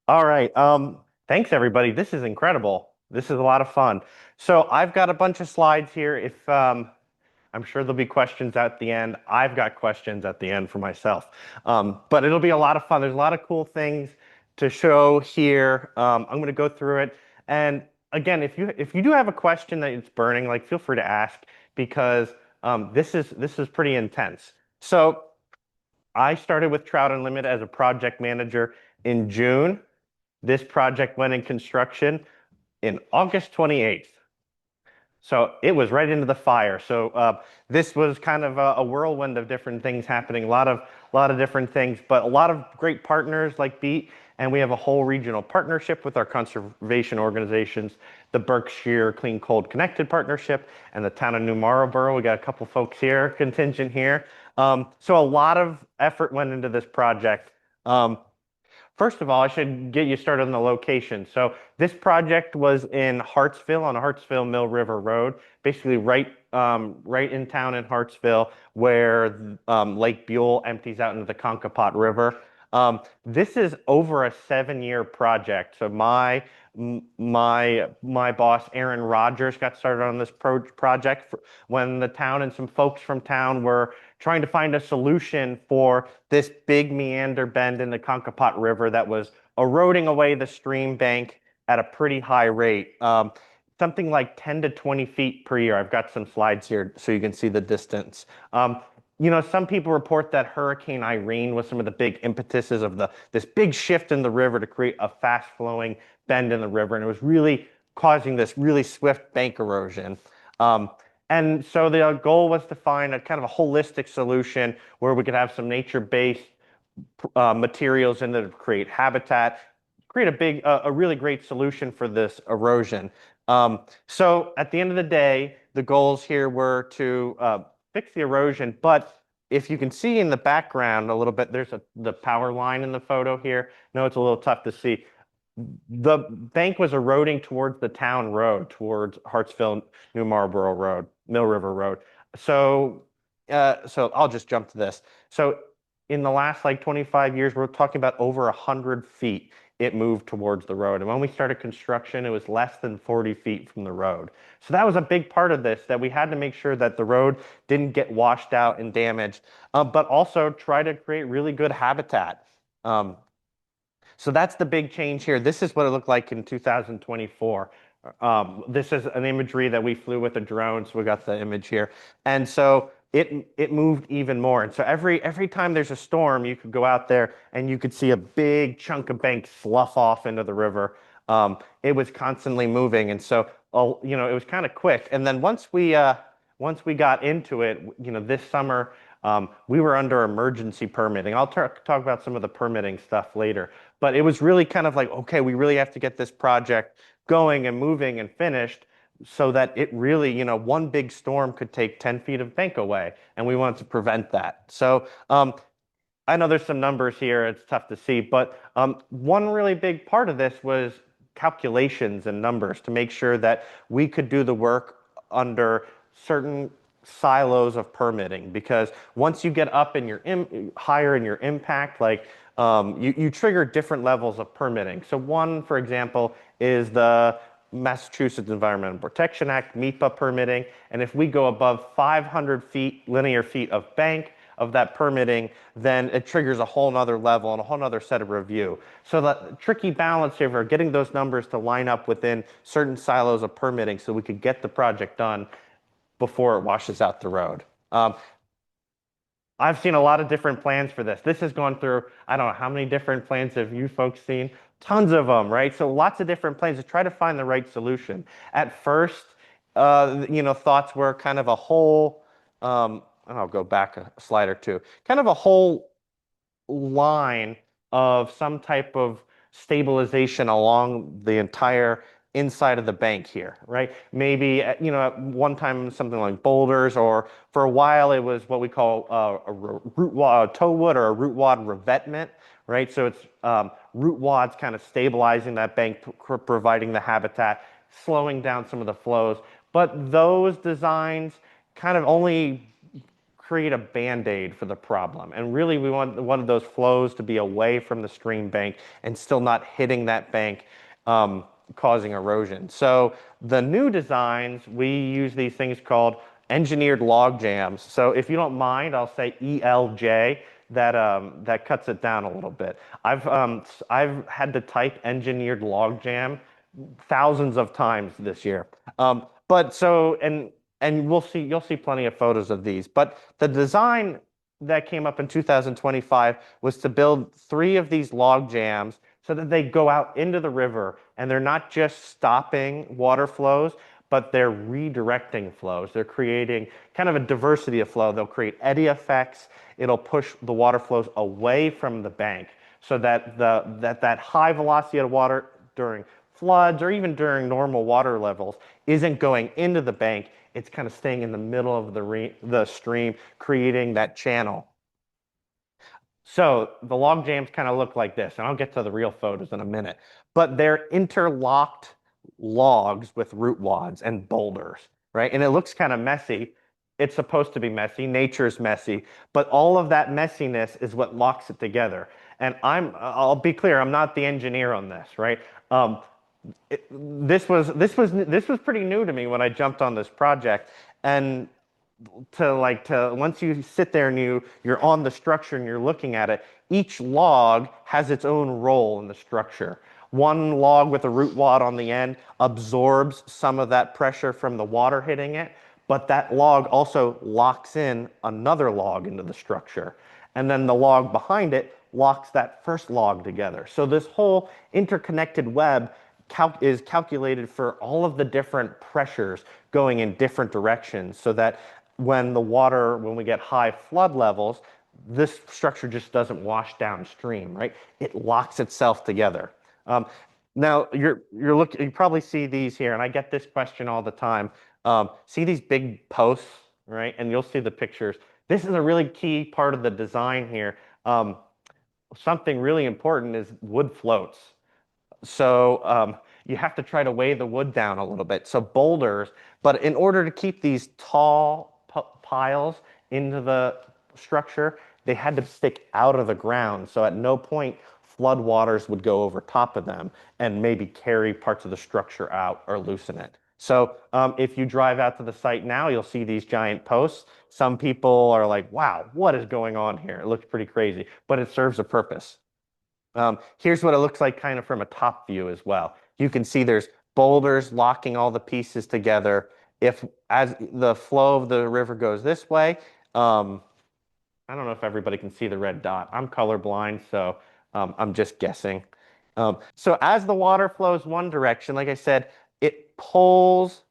All right. Thanks everybody. This is incredible. This is a lot of fun. So I've got a bunch of slides here. If I'm sure there'll be questions at the end. I've got questions at the end for myself. But it'll be a lot of fun. There's a lot of cool things to show here. I'm going to go through it. And again, if you do have a question that it's burning, like feel free to ask because this is pretty intense. So I started with Trout Unlimited as a project manager in June. This project went in construction in August 28th. So it was right into the fire. So this was kind of a whirlwind of different things happening, a lot of different things, but a lot of great partners like Beat, and we have a whole regional partnership with our conservation organizations, the Berkshire Clean Cold Connected Partnership, and the town of New Marlborough. We got a couple folks here, contingent here. So a lot of effort went into this project. Um, First of all, I should get you started on the location. So this project was in Hartsville on Hartsville-Mill River Road, basically right in town in Hartsville, where Lake Buell empties out into the Konkapot River. This is over a 7-year project. So my boss Aaron Rogers got started on this project when the town and some folks from town were trying to find a solution for this big meander bend in the Konkapot River that was eroding away the stream bank at a pretty high rate. Something like 10 to 20 feet per year. I've got some slides here so you can see the distance. Some people report that Hurricane Irene was some of the big impetuses of this big shift in the river to create a fast flowing bend in the river, and it was really causing this really swift bank erosion. Um, and so the goal was to find a kind of a holistic solution where we could have some nature-based materials in there to create habitat, create a really great solution for this erosion. So at the end of the day, the goals here were to fix the erosion, but if you can see in the background a little bit, there's the power line in the photo here. No, it's a little tough to see. The bank was eroding towards the town road, towards Hartsville, New Marlborough Road, Mill River Road. So I'll just jump to this. So in the last like 25 years, we're talking about over 100 feet it moved towards the road. And when we started construction, it was less than 40 feet from the road. So that was a big part of this, that we had to make sure that the road didn't get washed out and damaged, but also try to create really good habitat. Um, so that's the big change here. This is what it looked like in 2024. This is an imagery that we flew with a drone, so we got the image here. And so it moved even more. And so every time there's a storm, you could go out there and you could see a big chunk of bank slough off into the river. It was constantly moving, and so it was kind of quick. And then once we got into it, this summer. We were under emergency permitting. I'll talk about some of the permitting stuff later. But it was really kind of like, okay, we really have to get this project going and moving and finished so that it really, one big storm could take 10 feet of bank away. And we wanted to prevent that. So I know there's some numbers here. It's tough to see. But one really big part of this was calculations and numbers to make sure that we could do the work under certain silos of permitting, because once you get up in your higher in your impact, like you trigger different levels of permitting. So one, for example, is the Massachusetts Environmental Protection Act, MEPA permitting. And if we go above 500 linear feet of bank of that permitting, then it triggers a whole nother level and a whole nother set of review. So the tricky balance here for getting those numbers to line up within certain silos of permitting so we could get the project done before it washes out the road. I've seen a lot of different plans for this. This has gone through, I don't know how many different plans have you folks seen? Tons of them, right? So lots of different plans to try to find the right solution. At first, thoughts were kind of a whole, and I'll go back a slide or two, kind of a whole line of some type of stabilization along the entire inside of the bank here, right? Maybe, at one time something like boulders, or for a while it was what we call a root wad, toe wood, or a root wad revetment, right? So it's root wads kind of stabilizing that bank, providing the habitat, slowing down some of the flows. But those designs kind of only create a band-aid for the problem. And really, we wanted those flows to be away from the stream bank and still not hitting that bank, causing erosion. So the new designs, we use these things called engineered log jams. So if you don't mind, I'll say ELJ. That cuts it down a little bit. I've had to type engineered log jam thousands of times this year. But so and you'll see plenty of photos of these. But the design that came up in 2025 was to build 3 of these log jams so that they go out into the river and they're not just stopping water flows, but they're redirecting flows. They're creating kind of a diversity of flow. They'll create eddy effects. It'll push the water flows away from the bank so that that high velocity of water during floods or even during normal water levels isn't going into the bank. It's kind of staying in the middle of the stream, creating that channel. So the log jams kind of look like this, and I'll get to the real photos in a minute. But they're interlocked logs with root wads and boulders, right? And it looks kind of messy. It's supposed to be messy. Nature's messy, but all of that messiness is what locks it together. And I'll be clear, I'm not the engineer on this, right? This was pretty new to me when I jumped on this project, and to once you sit there and you're on the structure and you're looking at it, each log has its own role in the structure. One log with a root wad on the end absorbs some of that pressure from the water hitting it, but that log also locks in another log into the structure. And then the log behind it locks that first log together. So this whole interconnected web is calculated for all of the different pressures going in different directions so that when we get high flood levels, this structure just doesn't wash downstream, right? It locks itself together. Now you probably see these here, and I get this question all the time. See these big posts, right? And you'll see the pictures. This is a really key part of the design here. Something really important is wood floats. So you have to try to weigh the wood down a little bit. So boulders, but in order to keep these tall piles into the structure, they had to stick out of the ground. So at no point floodwaters would go over top of them and maybe carry parts of the structure out or loosen it. So if you drive out to the site now, you'll see these giant posts. Some people are like, wow, what is going on here? It looks pretty crazy, but it serves a purpose. Here's what it looks like kind of from a top view as well. You can see there's boulders locking all the pieces together. As the flow of the river goes this way, I don't know if everybody can see the red dot. I'm colorblind, so I'm just guessing. So as the water flows one direction, like I said, it pushes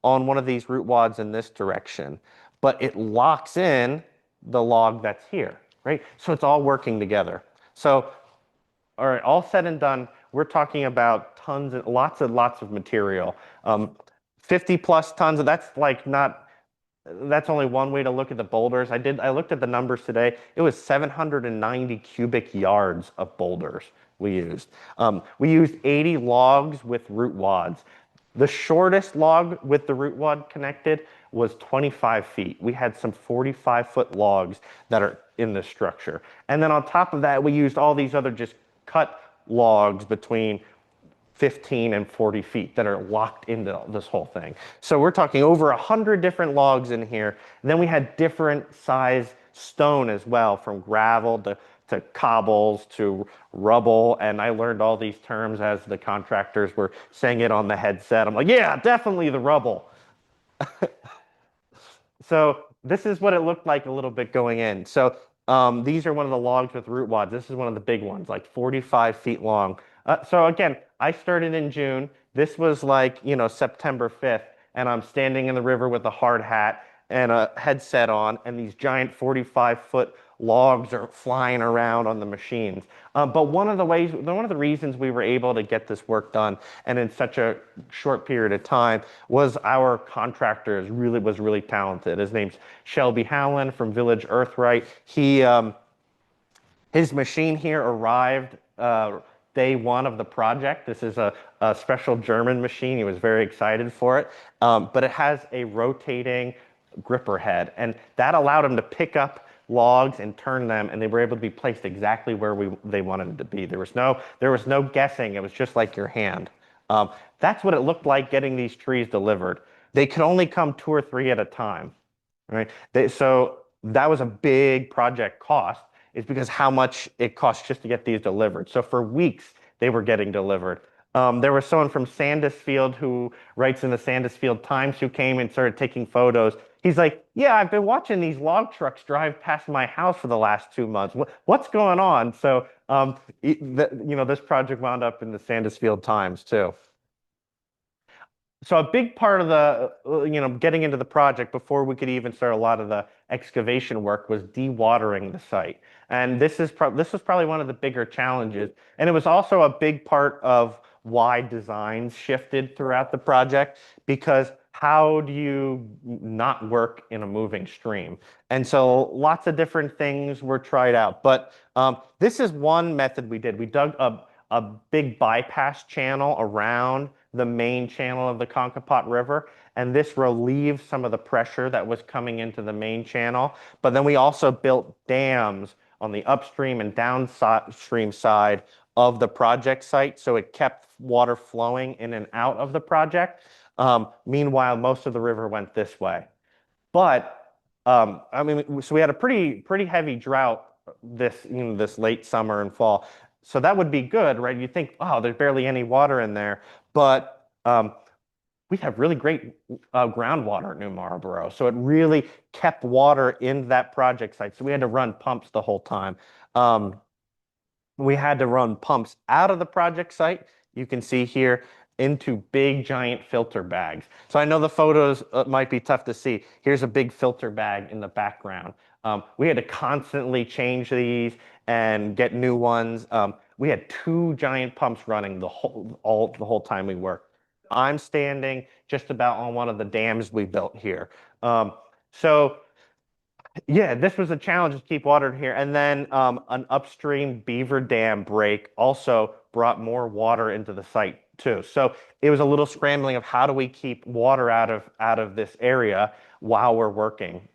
on one of these root wads in this direction, but it locks in the log that's here, right? So it's all working together. So, all right, all said and done, we're talking about tons and lots of material. 50 plus tons, that's only one way to look at the boulders. I looked at the numbers today. It was 790 cubic yards of boulders we used. We used 80 logs with root wads. The shortest log with the root wad connected was 25 feet. We had some 45-foot logs that are in this structure. And then on top of that, we used all these other just cut logs between 15 and 40 feet that are locked into this whole thing. So we're talking over 100 different logs in here. And then we had different size stone as well, from gravel to cobbles to rubble. And I learned all these terms as the contractors were saying it on the headset. I'm like, yeah, definitely the rubble. So this is what it looked like a little bit going in. So these are one of the logs with root wads. This is one of the big ones, like 45 feet long. So again, I started in June. This was like, September 5th, and I'm standing in the river with a hard hat and a headset on, and these giant 45-foot logs are flying around on the machines. But one of the reasons we were able to get this work done and in such a short period of time was our contractor was really talented. His name's Shelby Howland from Village Earthright. His machine here arrived day one of the project. This is a special German machine. He was very excited for it. But it has a rotating gripper head, and that allowed them to pick up logs and turn them, and they were able to be placed exactly where they wanted them to be. There was no guessing. It was just like your hand. Um, that's what it looked like getting these trees delivered. They could only come two or three at a time, right? So that was a big project cost, is because how much it costs just to get these delivered. So for weeks, they were getting delivered. There was someone from Sandusfield who writes in the Sandusfield Times who came and started taking photos. He's like, yeah, I've been watching these log trucks drive past my house for the last 2 months. What's going on? So, this project wound up in the Sandusfield Times too. So a big part of the, getting into the project before we could even start a lot of the excavation work was dewatering the site. And this was probably one of the bigger challenges. And it was also a big part of why designs shifted throughout the project, because how do you not work in a moving stream? And so lots of different things were tried out. But this is one method we did. We dug a big bypass channel around the main channel of the Konkapot River, and this relieved some of the pressure that was coming into the main channel. But then we also built dams on the upstream and downstream side of the project site, so it kept water flowing in and out of the project. Meanwhile, most of the river went this way. But I mean, so we had a pretty heavy drought this late summer and fall. So that would be good, right? You think, oh, there's barely any water in there, but we have really great groundwater at New Marlboro. So it really kept water in that project site. So we had to run pumps the whole time. Um, we had to run pumps out of the project site. You can see here into big giant filter bags. So I know the photos might be tough to see. Here's a big filter bag in the background. We had to constantly change these and get new ones. We had two giant pumps running the whole time we worked. I'm standing just about on one of the dams we built here. So yeah, this was a challenge to keep water in here. And then an upstream beaver dam break also brought more water into the site too. So it was a little scrambling of how do we keep water out of this area while we're working.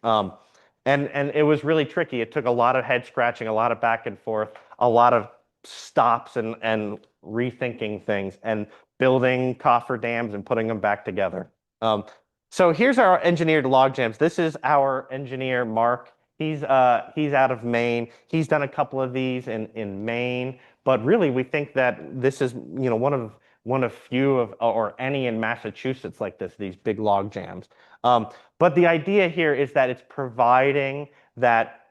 And it was really tricky. It took a lot of head scratching, a lot of back and forth, a lot of stops and rethinking things and building coffer dams and putting them back together. So here's our engineered log jams. This is our engineer, Mark. He's out of Maine. He's done a couple of these in Maine, but really we think that this is one of few of or any in Massachusetts like this, these big log jams. But the idea here is that it's providing that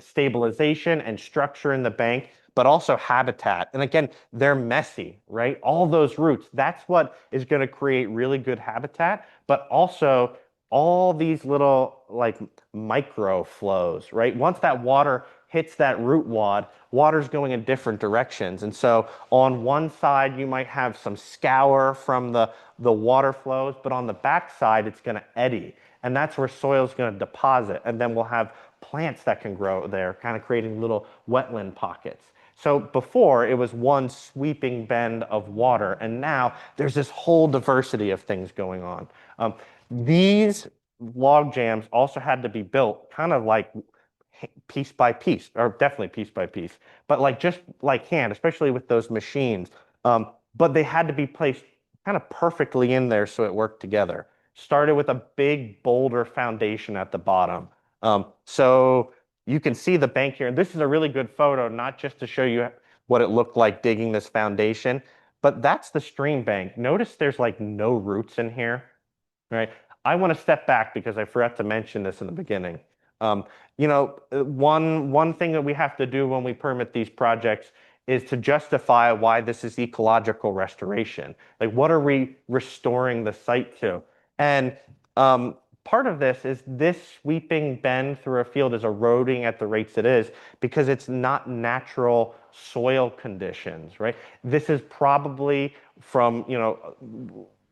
stabilization and structure in the bank, but also habitat. And again, they're messy, right? All those roots, that's what is going to create really good habitat, but also all these little like micro flows, right? Once that water hits that root wad, water's going in different directions. And so on one side, you might have some scour from the water flows, but on the back side, it's going to eddy. And that's where soil's going to deposit. And then we'll have plants that can grow there, kind of creating little wetland pockets. So before it was one sweeping bend of water, and now there's this whole diversity of things going on. These log jams also had to be built kind of like piece by piece, or definitely piece by piece, but like just like hand, especially with those machines. But they had to be placed kind of perfectly in there so it worked together. Started with a big boulder foundation at the bottom. So you can see the bank here. And this is a really good photo, not just to show you what it looked like digging this foundation, but that's the stream bank. Notice there's like no roots in here, right? I want to step back because I forgot to mention this in the beginning. One thing that we have to do when we permit these projects is to justify why this is ecological restoration. Like, what are we restoring the site to? And part of this is this sweeping bend through a field is eroding at the rates it is because it's not natural soil conditions, right? This is probably from,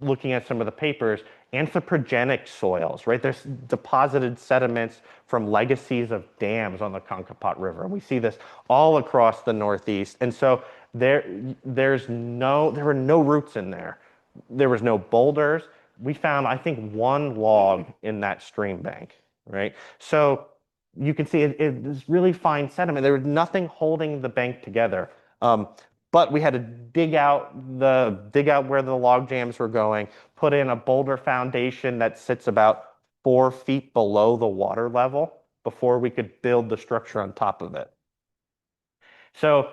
looking at some of the papers, anthropogenic soils, right? There's deposited sediments from legacies of dams on the Konkapot River. We see this all across the Northeast. And so there were no roots in there. There was no boulders. we found, I think, one log in that stream bank, right? So you can see it is really fine sediment. There was nothing holding the bank together. Um, but we had to dig out where the log jams were going, put in a boulder foundation that sits about 4 feet below the water level before we could build the structure on top of it. So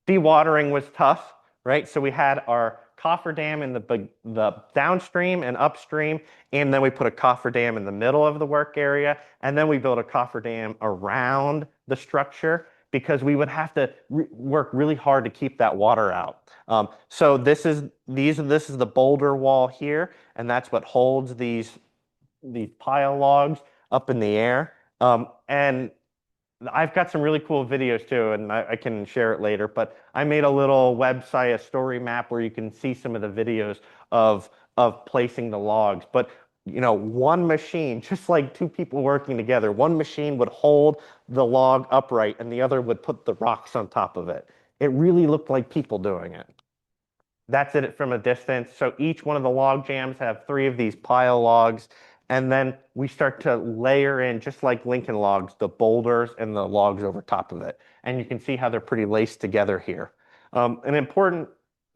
dewatering was tough, right? So we had our cofferdam in the downstream and upstream, and then we put a cofferdam in the middle of the work area, and then we built a cofferdam around the structure because we would have to work really hard to keep that water out. So this is the boulder wall here, and that's what holds these pile logs up in the air. And I've got some really cool videos too, and I can share it later. But I made a little website, a story map where you can see some of the videos of placing the logs. But one machine, just like two people working together, one machine would hold the log upright, and the other would put the rocks on top of it. It really looked like people doing it. That's it from a distance. So each one of the log jams have 3 of these pile logs. And then we start to layer in, just like Lincoln logs, the boulders and the logs over top of it. And you can see how they're pretty laced together here. An important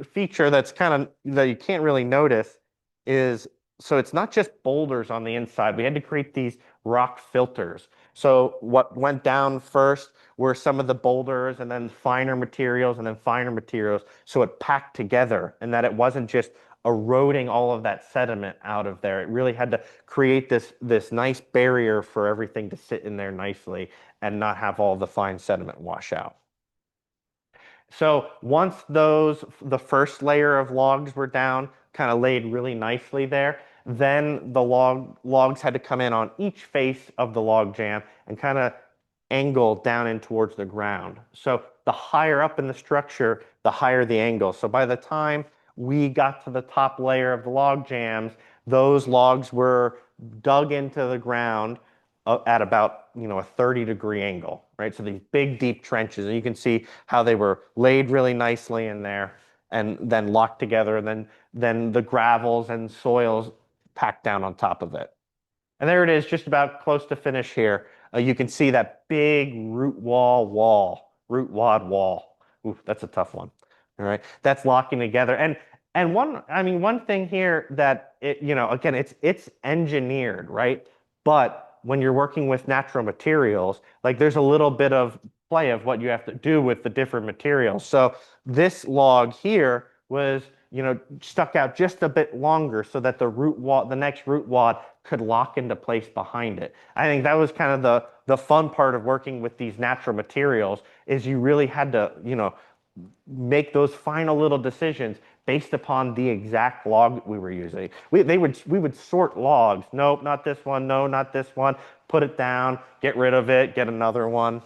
feature that's that you can't really notice is, so it's not just boulders on the inside. We had to create these rock filters. So what went down first were some of the boulders, and then finer materials, and then finer materials. So it packed together, and that it wasn't just eroding all of that sediment out of there. It really had to create this nice barrier for everything to sit in there nicely and not have all the fine sediment wash out. So once the first layer of logs were down, kind of laid really nicely there, then the logs had to come in on each face of the log jam and kind of angle down in towards the ground. So the higher up in the structure, the higher the angle. So by the time we got to the top layer of the log jams, those logs were dug into the ground at about a 30-degree angle, right? So these big, deep trenches, and you can see how they were laid really nicely in there, and then locked together, and then the gravels and soils packed down on top of it. And there it is, just about close to finish here. You can see that big root wad wall. Ooh, that's a tough one. All right, that's locking together. And one thing here that again, it's engineered, right? But when you're working with natural materials, like there's a little bit of play of what you have to do with the different materials. So this log here was, stuck out just a bit longer so that the next root wad could lock into place behind it. I think that was kind of the fun part of working with these natural materials, is you really had to, make those final little decisions based upon the exact log we were using. We would sort logs. Nope, not this one. No, not this one. Put it down, get rid of it, get another one.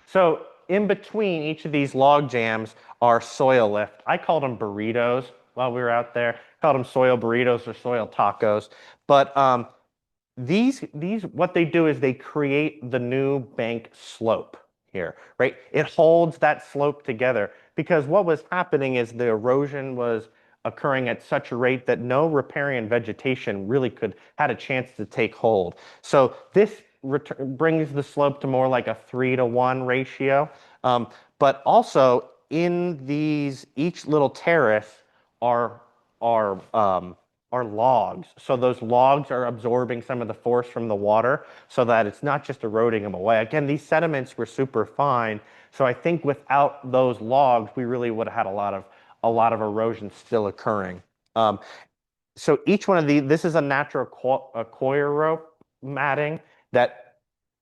So in between each of these log jams are soil lift. I called them burritos while we were out there. Called them soil burritos or soil tacos. But these what they do is they create the new bank slope here, right? It holds that slope together, because what was happening is the erosion was occurring at such a rate that no riparian vegetation really had a chance to take hold. So this brings the slope to more like a 3-to-1 ratio. But also in each little terrace are logs. So those logs are absorbing some of the force from the water, so that it's not just eroding them away. Again, these sediments were super fine. So I think without those logs, we really would have had a lot of erosion still occurring. So each one of this is a natural coir rope matting that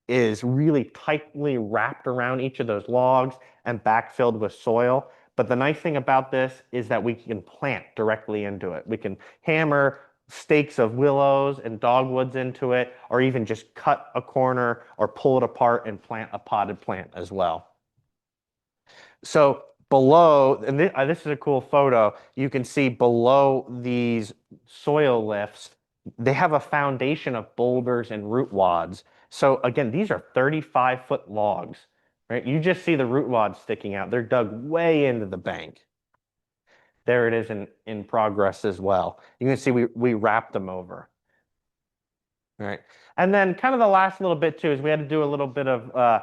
is really tightly wrapped around each of those logs and backfilled with soil. But the nice thing about this is that we can plant directly into it. We can hammer stakes of willows and dogwoods into it, or even just cut a corner or pull it apart and plant a potted plant as well. So below, and this is a cool photo, you can see below these soil lifts, they have a foundation of boulders and root wads. So again, these are 35-foot logs, right? You just see the root wads sticking out. They're dug way into the bank. there it is in progress as well. You can see we wrapped them over. Right. And then kind of the last little bit too is we had to do a little bit of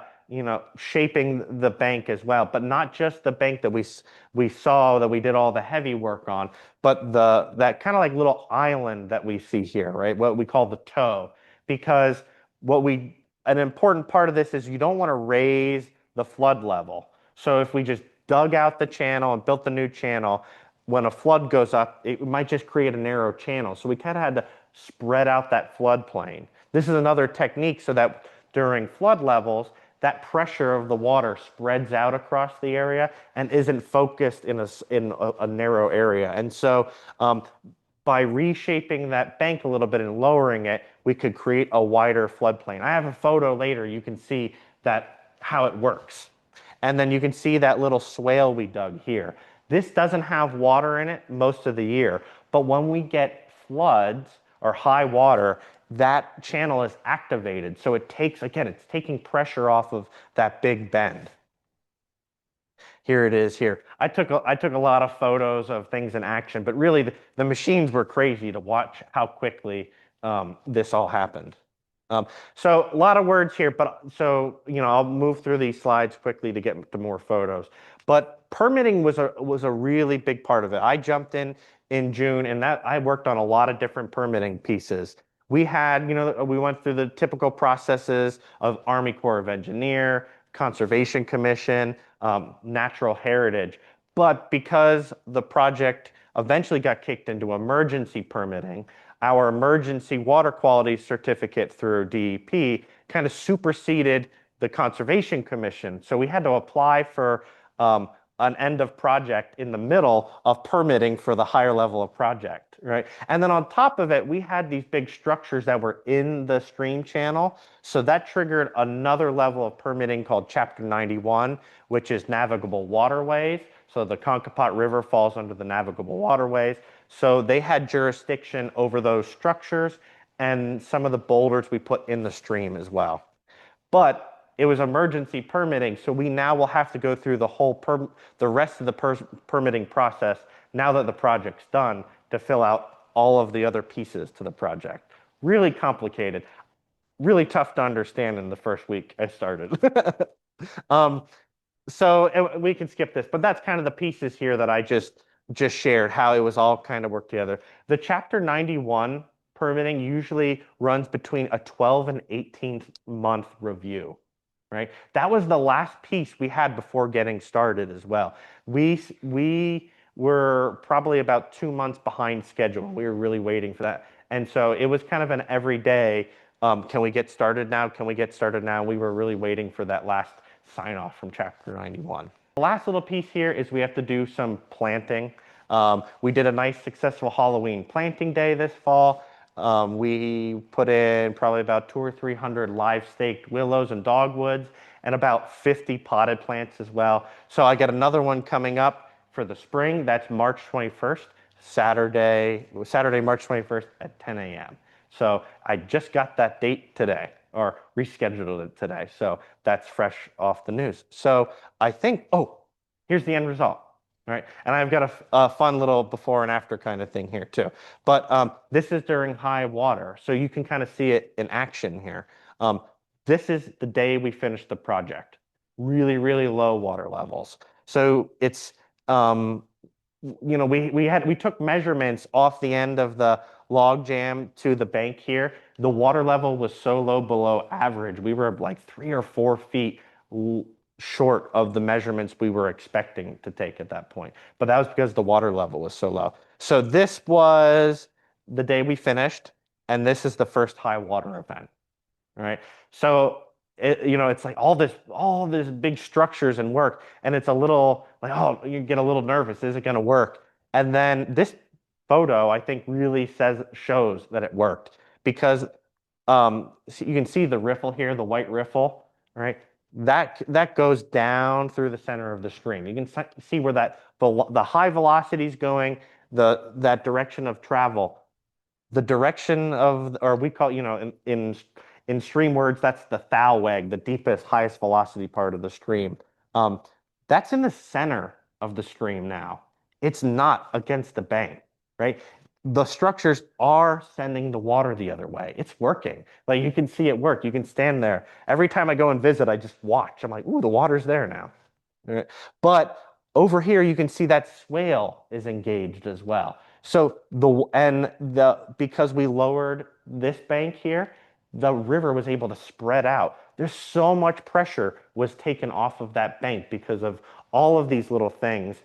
shaping the bank as well, but not just the bank that we saw that we did all the heavy work on, but the that kind of like little island that we see here, right? What we call the toe, because what we an important part of this is you don't want to raise the flood level. So if we just dug out the channel and built the new channel, when a flood goes up, it might just create a narrow channel. So we kind of had to spread out that floodplain. This is another technique so that during flood levels, that pressure of the water spreads out across the area and isn't focused in a narrow area. And so by reshaping that bank a little bit and lowering it, we could create a wider floodplain. I have a photo later. You can see that how it works. And then you can see that little swale we dug here. This doesn't have water in it most of the year, but when we get floods or high water, that channel is activated. So it takes, again, it's taking pressure off of that big bend. Here it is here. I took a lot of photos of things in action, but really the machines were crazy to watch how quickly this all happened. So a lot of words here, but so I'll move through these slides quickly to get to more photos. But permitting was a really big part of it. I jumped in June, and that I worked on a lot of different permitting pieces. We had, we went through the typical processes of Army Corps of Engineer, Conservation Commission, Natural Heritage. But because the project eventually got kicked into emergency permitting, our emergency water quality certificate through DEP kind of superseded the Conservation Commission. So we had to apply for an end of project in the middle of permitting for the higher level of project, right? And then on top of it, we had these big structures that were in the stream channel. So that triggered another level of permitting called Chapter 91, which is navigable waterways. So the Konkapot River falls under the navigable waterways. So they had jurisdiction over those structures and some of the boulders we put in the stream as well. But it was emergency permitting, so we now will have to go through the rest of the permitting process now that the project's done to fill out all of the other pieces to the project. Really complicated, really tough to understand in the first week I started. So we can skip this, but that's kind of the pieces here that I just shared, how it was all kind of worked together. The Chapter 91 permitting usually runs between a 12 and 18-month review, right? That was the last piece we had before getting started as well. We were probably about 2 months behind schedule. We were really waiting for that. And so it was kind of an everyday, can we get started now? Can we get started now? We were really waiting for that last sign off from Chapter 91. The last little piece here is we have to do some planting. We did a nice successful Halloween planting day this fall. We put in probably about 200 or 300 live staked willows and dogwoods and about 50 potted plants as well. So I got another one coming up for the spring. That's March 21st, Saturday, March 21st at 10 a.m. So I just got that date today, or rescheduled it today. So that's fresh off the news. So I think, here's the end result. Right, and I've got a fun little before and after kind of thing here too. But this is during high water, so you can kind of see it in action here. This is the day we finished the project. Really, really low water levels. So it's we took measurements off the end of the log jam to the bank here. The water level was so low below average. We were like 3 or 4 feet short of the measurements we were expecting to take at that point. But that was because the water level was so low. So this was the day we finished, and this is the first high water event, right? So it's like all this big structures and work, and it's a little like, you get a little nervous. Is it going to work? And then this photo, I think, really shows that it worked, because so you can see the riffle here, the white riffle, right? That goes down through the center of the stream. You can see where the high velocity is going, that direction of travel, the direction of, or we call, in stream words, that's the thoweg, the deepest, highest velocity part of the stream. That's in the center of the stream now. It's not against the bank, right? The structures are sending the water the other way. It's working. Like you can see it work. You can stand there. Every time I go and visit, I just watch. I'm like, ooh, the water's there now. Right? But over here, you can see that swale is engaged as well. So because we lowered this bank here, the river was able to spread out. There's so much pressure was taken off of that bank because of all of these little things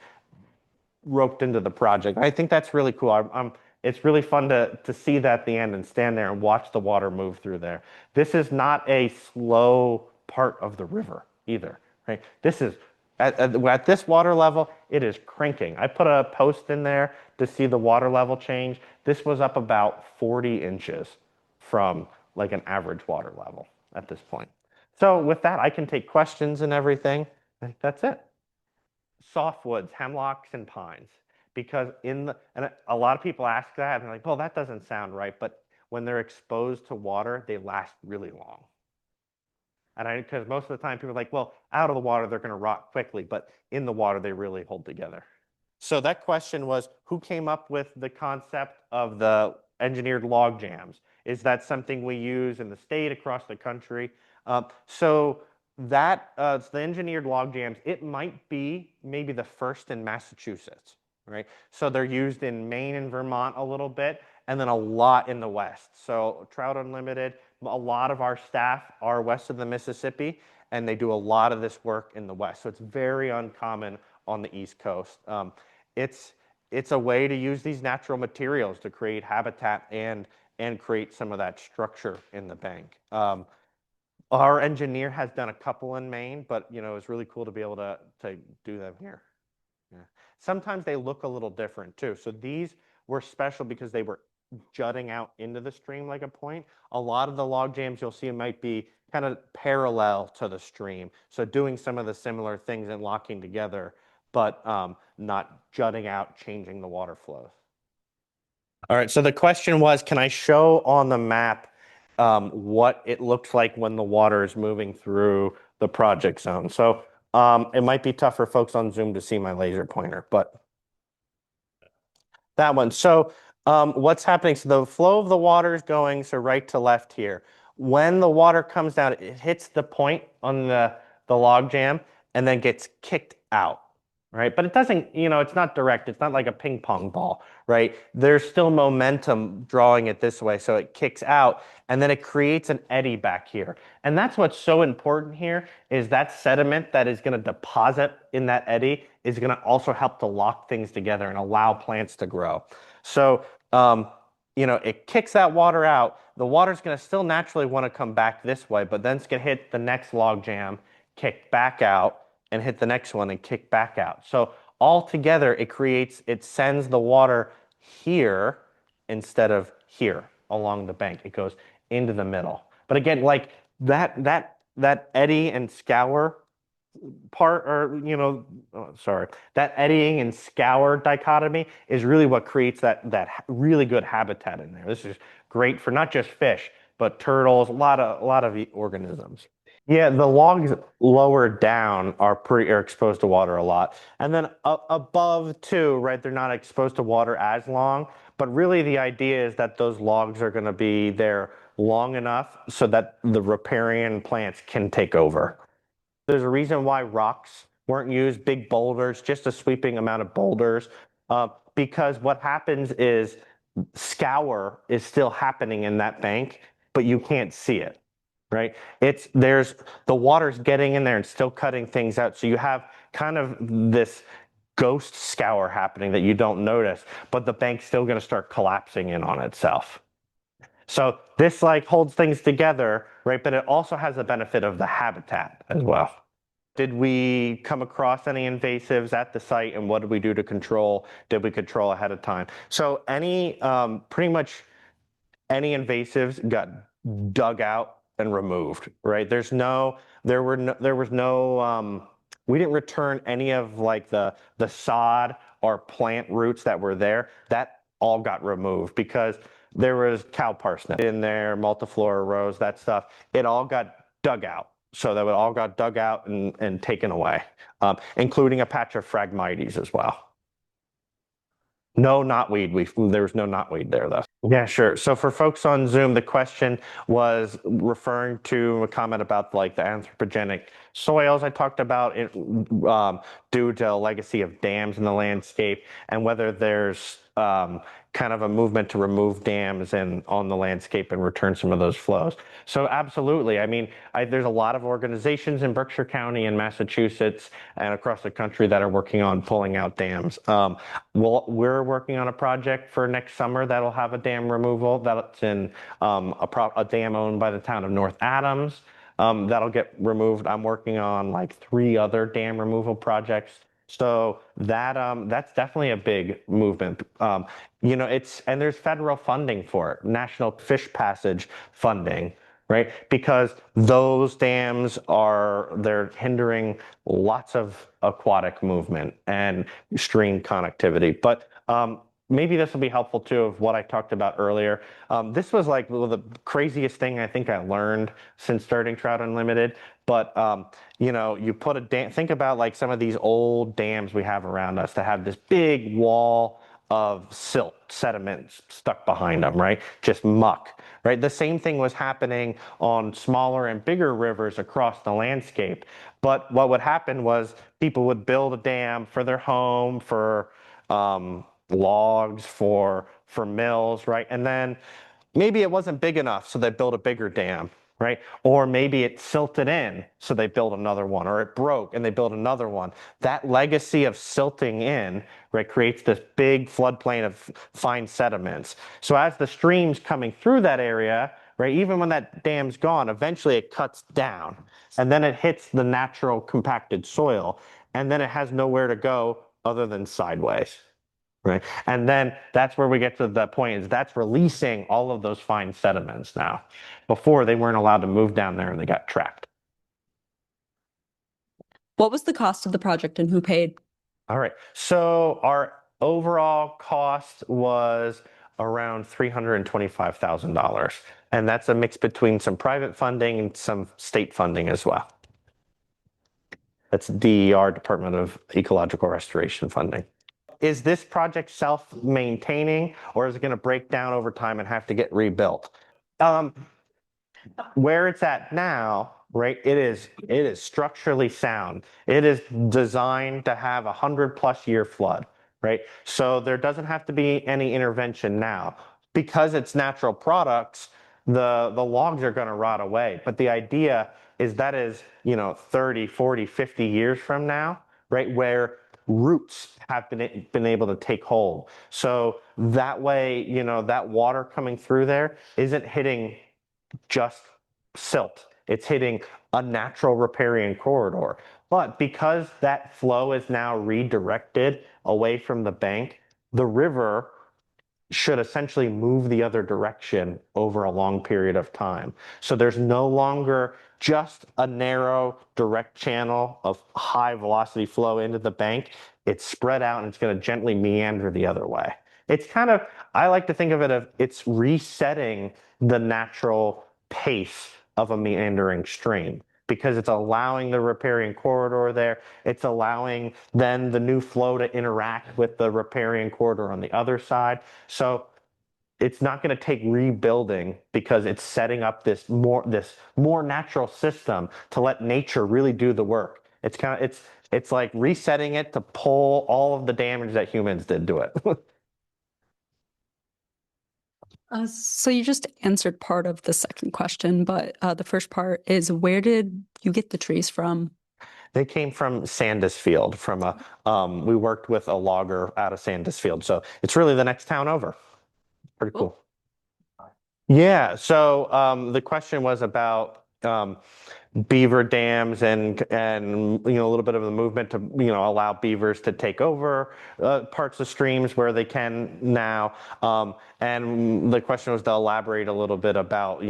roped into the project. I think that's really cool. It's really fun to see that at the end and stand there and watch the water move through there. This is not a slow part of the river either, right? This is at this water level, it is cranking. I put a post in there to see the water level change. This was up about 40 inches from like an average water level at this point. So with that, I can take questions and everything. I think that's it. Softwoods, hemlocks, and pines. Because and a lot of people ask that and they're like, well, that doesn't sound right. But when they're exposed to water, they last really long. Because most of the time people are like, well, out of the water, they're going to rot quickly. But in the water, they really hold together. So that question was, who came up with the concept of the engineered log jams? Is that something we use in the state, across the country? So the engineered log jams, it might be maybe the first in Massachusetts, right? So they're used in Maine and Vermont a little bit, and then a lot in the West. So Trout Unlimited, a lot of our staff are west of the Mississippi, and they do a lot of this work in the West. So it's very uncommon on the East Coast. It's a way to use these natural materials to create habitat and create some of that structure in the bank. Our engineer has done a couple in Maine, but it's really cool to be able to do them here. Yeah. Sometimes they look a little different too. So these were special because they were jutting out into the stream like a point. A lot of the log jams you'll see might be kind of parallel to the stream. So doing some of the similar things and locking together, but not jutting out, changing the water flows. All right, so the question was, can I show on the map what it looks like when the water is moving through the project zone? So it might be tough for folks on Zoom to see my laser pointer, but that one. So what's happening? So the flow of the water is going right to left here. When the water comes down, it hits the point on the log jam and then gets kicked out, right? But it doesn't, it's not direct. It's not like a ping pong ball, right? There's still momentum drawing it this way. So it kicks out and then it creates an eddy back here. And that's what's so important here is that sediment that is going to deposit in that eddy is going to also help to lock things together and allow plants to grow. So, it kicks that water out. The water's going to still naturally want to come back this way, but then it's going to hit the next log jam, kick back out, and hit the next one and kick back out. So all together, it sends the water here instead of here along the bank. It goes into the middle. But again, like that eddy and scour part, or that eddying and scour dichotomy is really what creates that really good habitat in there. This is great for not just fish, but turtles, a lot of organisms. Yeah, the logs lower down are exposed to water a lot. And then above too, right, they're not exposed to water as long, but really the idea is that those logs are going to be there long enough so that the riparian plants can take over. There's a reason why rocks weren't used, big boulders, just a sweeping amount of boulders, because what happens is scour is still happening in that bank, but you can't see it. Right? The water's getting in there and still cutting things out. So you have kind of this ghost scour happening that you don't notice, but the bank's still going to start collapsing in on itself. So this holds things together, right? But it also has the benefit of the habitat as well. Did we come across any invasives at the site, and what did we do to control? Did we control ahead of time? So pretty much any invasives got dug out and removed, right? We didn't return any of the sod or plant roots that were there. That all got removed because there was cow parsnip in there, multiflora rose, that stuff. It all got dug out. So that it all got dug out and taken away, including a patch of Phragmites as well. No knotweed. There was no knotweed there though. Yeah, sure. So for folks on Zoom, the question was referring to a comment about like the anthropogenic soils I talked about it, due to a legacy of dams in the landscape and whether there's kind of a movement to remove dams and on the landscape and return some of those flows. So absolutely. I mean, there's a lot of organizations in Berkshire County and Massachusetts and across the country that are working on pulling out dams. We're working on a project for next summer that'll have a dam removal. That's in a dam owned by the town of North Adams. That'll get removed. I'm working on like 3 other dam removal projects. So that's definitely a big movement. And there's federal funding for it, National Fish Passage funding, right? Because those dams they're hindering lots of aquatic movement and stream connectivity. But maybe this will be helpful too of what I talked about earlier. This was like the craziest thing I think I learned since starting Trout Unlimited. But you put a dam, think about like some of these old dams we have around us that have this big wall of silt sediments stuck behind them, right? Just muck, right? The same thing was happening on smaller and bigger rivers across the landscape. But what would happen was people would build a dam for their home, for logs, for mills, right? And then maybe it wasn't big enough, so they built a bigger dam, right? Or maybe it silted in, so they built another one, or it broke and they built another one. That legacy of silting in, right, creates this big floodplain of fine sediments. So as the stream's coming through that area, right, even when that dam's gone, eventually it cuts down and then it hits the natural compacted soil and then it has nowhere to go other than sideways. Right. And then that's where we get to the point is that's releasing all of those fine sediments now. Before they weren't allowed to move down there and they got trapped. What was the cost of the project and who paid? All right. So our overall cost was around $325,000. And that's a mix between some private funding and some state funding as well. That's DER, Department of Ecological Restoration funding. Is this project self-maintaining or is it going to break down over time and have to get rebuilt? Where it's at now, right, it is structurally sound. It is designed to have 100+ year flood, right? So there doesn't have to be any intervention now. Because it's natural products, the logs are going to rot away. But the idea is that is, 30, 40, 50 years from now, right, where roots have been able to take hold. So that way, that water coming through there isn't hitting just silt. It's hitting a natural riparian corridor. But because that flow is now redirected away from the bank, the river should essentially move the other direction over a long period of time. So there's no longer just a narrow direct channel of high velocity flow into the bank. It's spread out and it's going to gently meander the other way. It's kind of, I like to think of it as it's resetting the natural pace of a meandering stream because it's allowing the riparian corridor there. It's allowing then the new flow to interact with the riparian corridor on the other side. So it's not going to take rebuilding because it's setting up this more natural system to let nature really do the work. It's like resetting it to pull all of the damage that humans did to it. So you just answered part of the second question, but the first part is where did you get the trees from? They came from Sandusfield. We worked with a logger out of Sandusfield, so it's really the next town over. Pretty cool. Yeah. So the question was about beaver dams and a little bit of the movement to allow beavers to take over parts of streams where they can now. And the question was to elaborate a little bit about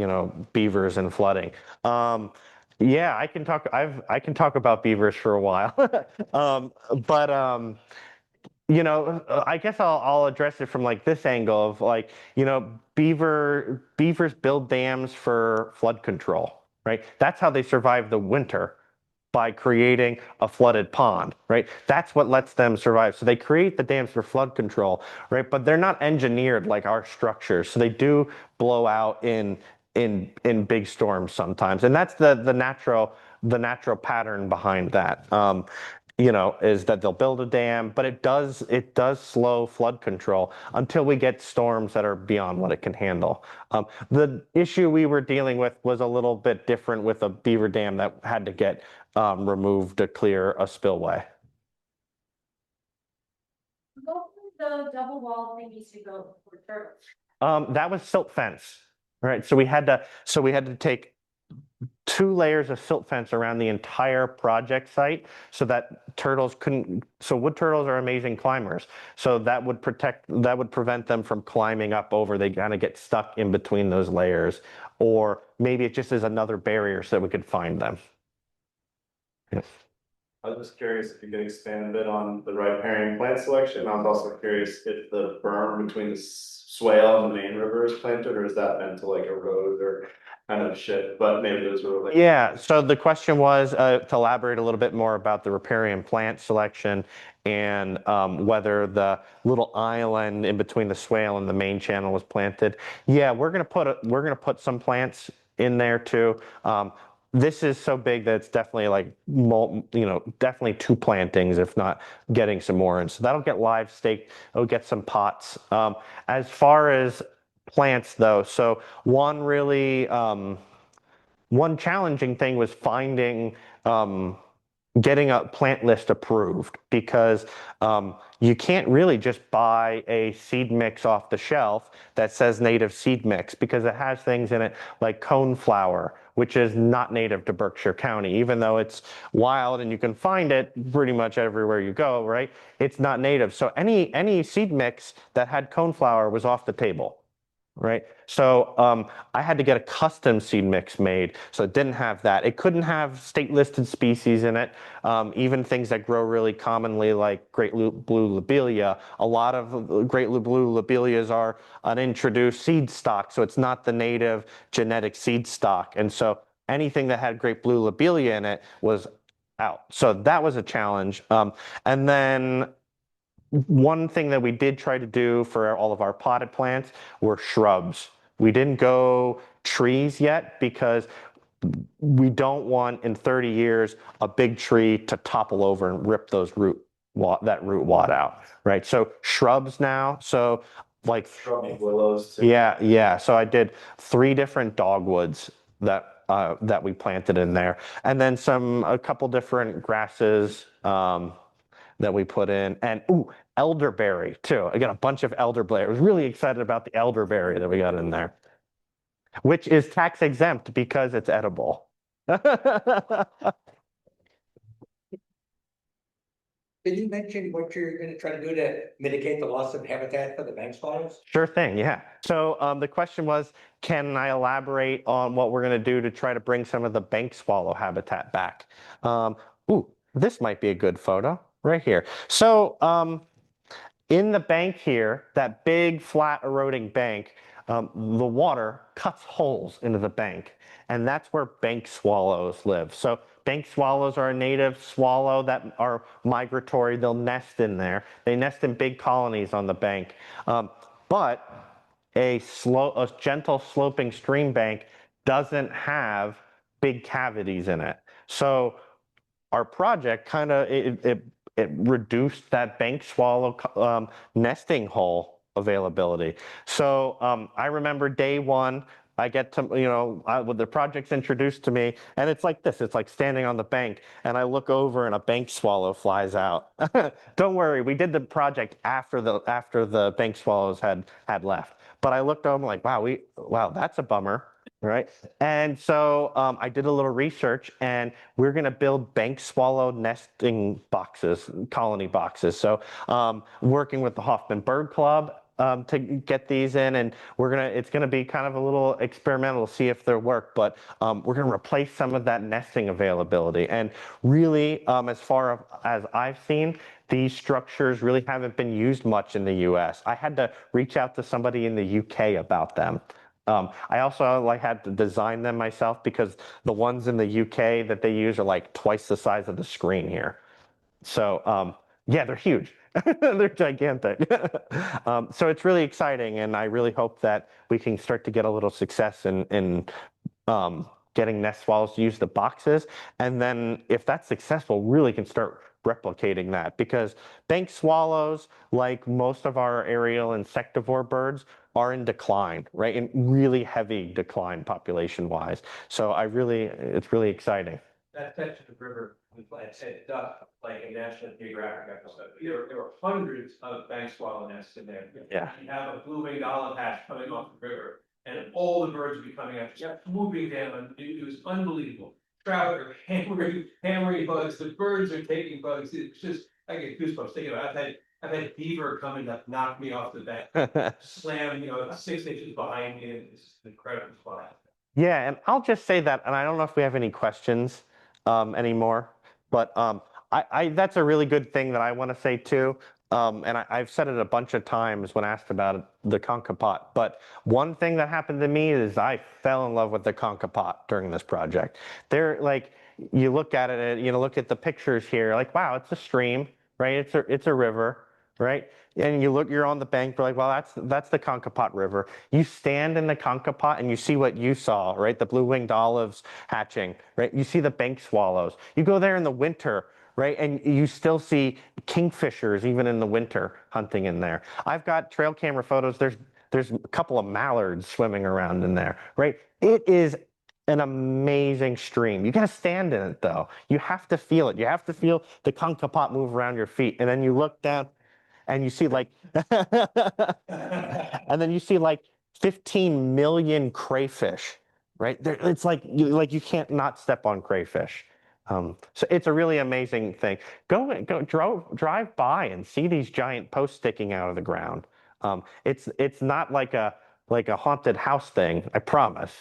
beavers and flooding. Yeah, I can talk about beavers for a while. But I guess I'll address it from like this angle of like, beavers build dams for flood control, right? That's how they survive the winter, by creating a flooded pond, right? That's what lets them survive. So they create the dams for flood control, right? But they're not engineered like our structures. So they do blow out in big storms sometimes. And that's the natural pattern behind that. Is that they'll build a dam, but it does slow flood control until we get storms that are beyond what it can handle. The issue we were dealing with was a little bit different with a beaver dam that had to get removed to clear a spillway. What was the double wall thing used to go for turtles? That was silt fence, right? So we had to take 2 layers of silt fence around the entire project site so that turtles couldn't. So wood turtles are amazing climbers. So that would prevent them from climbing up over. They kind of get stuck in between those layers, or maybe it just is another barrier so that we could find them. Yes. I was just curious if you could expand a bit on the riparian plant selection. I was also curious if the berm between the swale and the main river is planted, or is that meant to like erode or kind of shift? But maybe those were like. Yeah, so the question was to elaborate a little bit more about the riparian plant selection and whether the little island in between the swale and the main channel was planted. Yeah, we're gonna put some plants in there too. This is so big that it's definitely like, definitely 2 plantings, if not getting some more. And so that'll get live staked. It'll get some pots. As far as plants though, so one challenging thing was finding, getting a plant list approved, because you can't really just buy a seed mix off the shelf that says native seed mix, because it has things in it like coneflower, which is not native to Berkshire County, even though it's wild and you can find it pretty much everywhere you go, right? It's not native. So any seed mix that had coneflower was off the table. Right. So I had to get a custom seed mix made. So it didn't have that. It couldn't have state listed species in it. Even things that grow really commonly like great blue lobelia. A lot of great blue lobelias are an introduced seed stock. So it's not the native genetic seed stock. And so anything that had great blue lobelia in it was out. So that was a challenge. And then one thing that we did try to do for all of our potted plants were shrubs. We didn't go trees yet because we don't want in 30 years a big tree to topple over and rip that root wad out, right? So shrubs now. So like Shrubby willows too. yeah. So I did 3 different dogwoods that we planted in there, and then a couple different grasses that we put in, and elderberry too. I got a bunch of elderberry. I was really excited about the elderberry that we got in there, which is tax exempt because it's edible. Did you mention what you're gonna try to do to mitigate the loss of habitat for the bank swallows? Sure thing, yeah. So the question was, can I elaborate on what we're gonna do to try to bring some of the bank swallow habitat back? This might be a good photo right here. So in the bank here, that big flat eroding bank, the water cuts holes into the bank, and that's where bank swallows live. So bank swallows are a native swallow that are migratory. They'll nest in there. They nest in big colonies on the bank. But a gentle sloping stream bank doesn't have big cavities in it. So our project kind of, it reduced that bank swallow nesting hole availability. So I remember day one, I get to, when the project's introduced to me, and it's like this, it's like standing on the bank, and I look over and a bank swallow flies out. Don't worry, we did the project after the bank swallows had left. But I looked over like, wow, that's a bummer. Right. And so I did a little research, and we're going to build bank swallow nesting boxes, colony boxes. So working with the Hoffman Bird Club to get these in, and it's going to be kind of a little experimental to see if they work, but we're going to replace some of that nesting availability. And really, as far as I've seen, these structures really haven't been used much in the US. I had to reach out to somebody in the UK about them. I also like had to design them myself because the ones in the UK that they use are like twice the size of the screen here. So yeah, they're huge. They're gigantic. So it's really exciting, and I really hope that we can start to get a little success in getting nest swallows to use the boxes. And then if that's successful, really can start replicating that, because bank swallows, like most of our aerial insectivore birds, are in decline, right? In really heavy decline population wise. So it's really exciting. That section of river, I said duck, like a National Geographic episode. There were hundreds of bank swallow nests in there. Yeah. You have a blue-winged olive hatch coming off the river, and all the birds would be coming up, just moving down, and it was unbelievable. Trout are hammering bugs, the birds are taking bugs, it's just, I get goosebumps thinking about it. I've had beaver coming up, knock me off the bank, slam, 6 inches behind me, and it's an incredible spot. Yeah, and I'll just say that, and I don't know if we have any questions anymore, but that's a really good thing that I want to say too. And I've said it a bunch of times when asked about the Konkapot. But one thing that happened to me is I fell in love with the Konkapot during this project. They're like, you look at it, look at the pictures here, like, wow, it's a stream, right? It's a river, right? And you're on the bank, you're like, well, that's the Konkapot River. You stand in the Konkapot and you see what you saw, right? The blue-winged olives hatching, right? You see the bank swallows. You go there in the winter, right? And you still see kingfishers even in the winter hunting in there. I've got trail camera photos. There's a couple of mallards swimming around in there, right? It is an amazing stream. You got to stand in it though. You have to feel it. You have to feel the Konkapot move around your feet. And then you look down and you see like, and then you see like 15 million crayfish, right? It's like you can't not step on crayfish. So it's a really amazing thing. Drive by and see these giant posts sticking out of the ground. It's not like a haunted house thing, I promise.